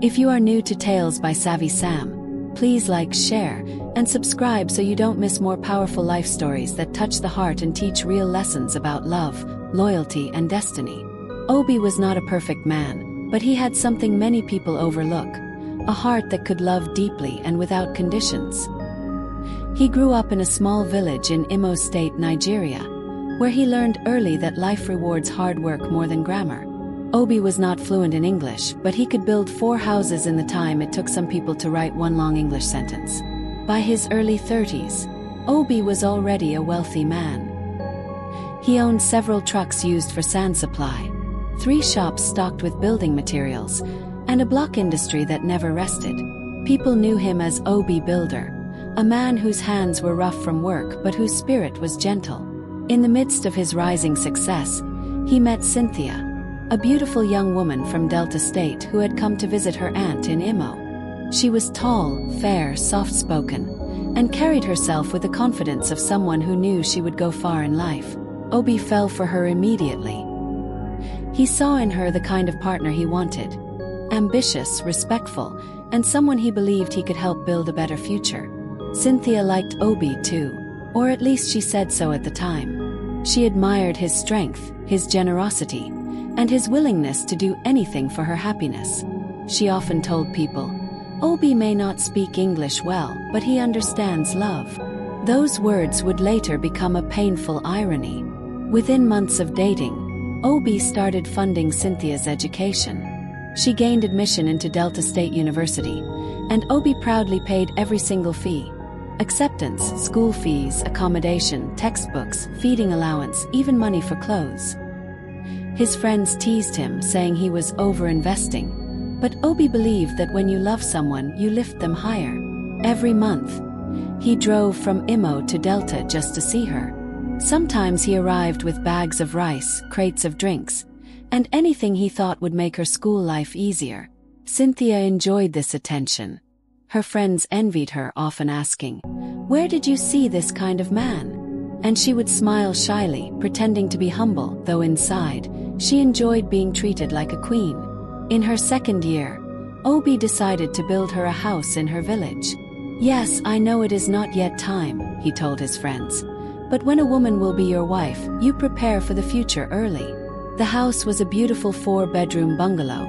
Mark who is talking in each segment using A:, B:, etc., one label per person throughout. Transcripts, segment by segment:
A: If you are new to Tales by Savvy Sam, please like, share, and subscribe so you don't miss more powerful life stories that touch the heart and teach real lessons about love, loyalty, and destiny. Obi was not a perfect man, but he had something many people overlook: a heart that could love deeply and without conditions. He grew up in a small village in Imo State, Nigeria, where he learned early that life rewards hard work more than grammar. Obi was not fluent in English, but he could build 4 houses in the time it took some people to write one long English sentence. By his early 30s, Obi was already a wealthy man. He owned several trucks used for sand supply, 3 shops stocked with building materials, and a block industry that never rested. People knew him as Obi Builder, a man whose hands were rough from work but whose spirit was gentle. In the midst of his rising success, he met Cynthia, a beautiful young woman from Delta State who had come to visit her aunt in Imo. She was tall, fair, soft-spoken, and carried herself with the confidence of someone who knew she would go far in life. Obi fell for her immediately. He saw in her the kind of partner he wanted: ambitious, respectful, and someone he believed he could help build a better future. Cynthia liked Obi too, or at least she said so at the time. She admired his strength, his generosity, and his willingness to do anything for her happiness. She often told people, "Obi may not speak English well, but he understands love." Those words would later become a painful irony. Within months of dating, Obi started funding Cynthia's education. She gained admission into Delta State University, and Obi proudly paid every single fee: acceptance, school fees, accommodation, textbooks, feeding allowance, even money for clothes. His friends teased him, saying he was over-investing, but Obi believed that when you love someone, you lift them higher. Every month, he drove from Imo to Delta just to see her. Sometimes he arrived with bags of rice, crates of drinks, and anything he thought would make her school life easier. Cynthia enjoyed this attention. Her friends envied her, often asking, "Where did you see this kind of man?" And she would smile shyly, pretending to be humble, though inside, she enjoyed being treated like a queen. In her second year, Obi decided to build her a house in her village. "Yes, I know it is not yet time," he told his friends, "but when a woman will be your wife, you prepare for the future early." The house was a beautiful 4-bedroom bungalow,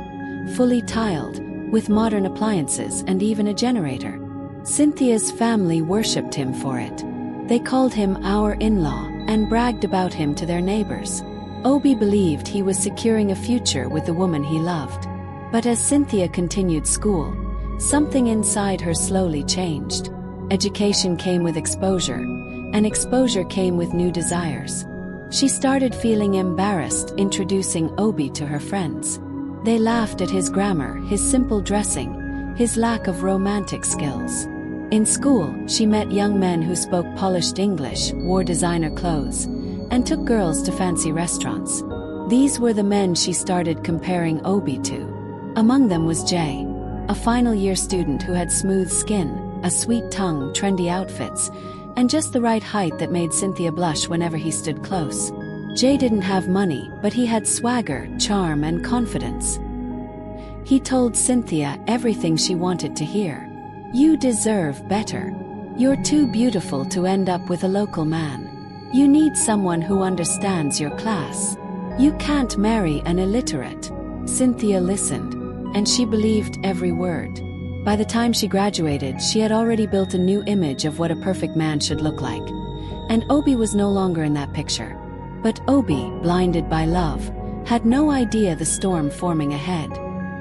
A: fully tiled, with modern appliances and even a generator. Cynthia's family worshipped him for it. They called him "our in-law" and bragged about him to their neighbors. Obi believed he was securing a future with the woman he loved. But as Cynthia continued school, something inside her slowly changed. Education came with exposure, and exposure came with new desires. She started feeling embarrassed introducing Obi to her friends. They laughed at his grammar, his simple dressing, his lack of romantic skills. In school, she met young men who spoke polished English, wore designer clothes, and took girls to fancy restaurants. These were the men she started comparing Obi to. Among them was Jay, a final-year student who had smooth skin, a sweet tongue, trendy outfits, and just the right height that made Cynthia blush whenever he stood close. Jay didn't have money, but he had swagger, charm, and confidence. He told Cynthia everything she wanted to hear. "You deserve better. You're too beautiful to end up with a local man. You need someone who understands your class. You can't marry an illiterate." Cynthia listened, and she believed every word. By the time she graduated, she had already built a new image of what a perfect man should look like. And Obi was no longer in that picture. But Obi, blinded by love, had no idea the storm forming ahead.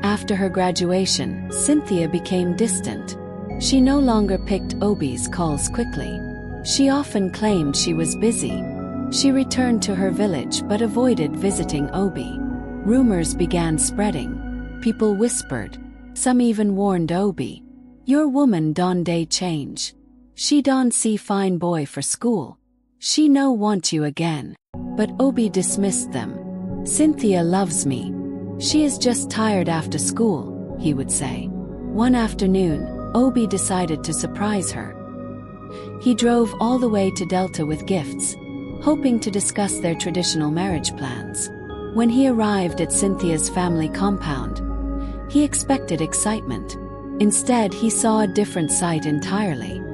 A: After her graduation, Cynthia became distant. She no longer picked Obi's calls quickly. She often claimed she was busy. She returned to her village but avoided visiting Obi. Rumors began spreading. People whispered. Some even warned Obi, "Your woman don day change. She don see fine boy for school. She no want you again." But Obi dismissed them. "Cynthia loves me. She is just tired after school," he would say. One afternoon, Obi decided to surprise her. He drove all the way to Delta with gifts, hoping to discuss their traditional marriage plans. When he arrived at Cynthia's family compound, He expected excitement. Instead, he saw a different sight entirely.